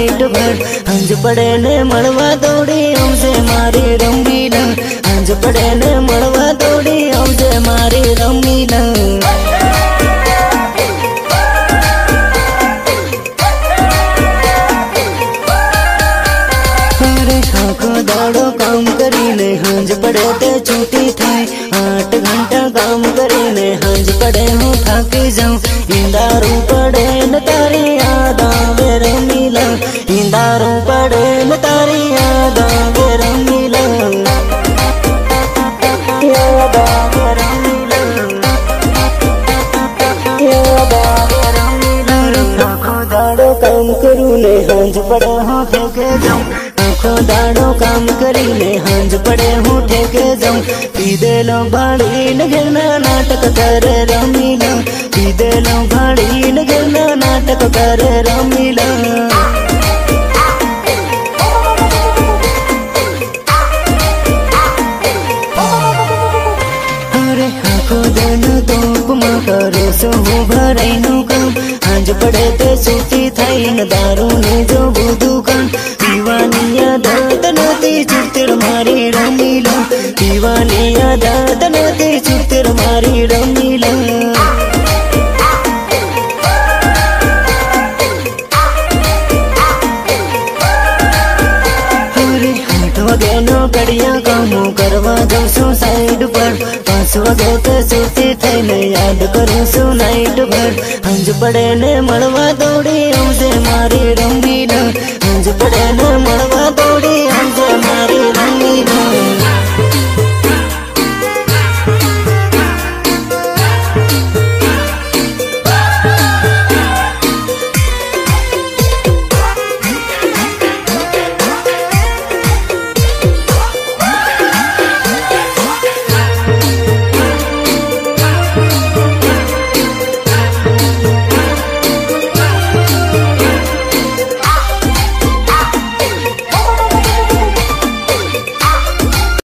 night भर हंज पड़े ने मड़वा दौड़ी हमसे मारी रमीला हंज पड़े ने मड़वा दौड़ी हमसे मारी रमीला दाड़ो काम करीने हंज पड़े ते छुट्टी थाय 8 घंटा काम करीने हंज पड़े हूँ थाकी जाऊं इंदारू पड़े न तारी याद आवे रमीला इंदारू पड़े न तारी याद आवे रमीला याद आवे रमीला याद आवे रमीला आँखों दाड़ो काम करूँ ने हंज पड़े हूँ ठेके जाऊं दाड़ो काम करीने हंज पड़े हूँ ठेके जाऊं पीदे लो भाड़ी न गिरना नाटक करे रमीला पीदे लो भाड़ी न गिरना नाटक करे रमीला अरे आँखों देनो तोप मां करे सो भराई नु काम हंज पड़े ते सूती थाई न दारू ने जो बुदू कान दीवानी आदत नती चुतिर मारी रमीला दीवानी आदत नती चुतिर मारी रमीला अरे 8 वागे नो कड़िया कामो करवा जाऊं सो साइड पर 5 वागे ते सोती थईने याद करूं सो नाइट भर हंज पड़े ने मड़वा दौड़ी हमसे मारी रमी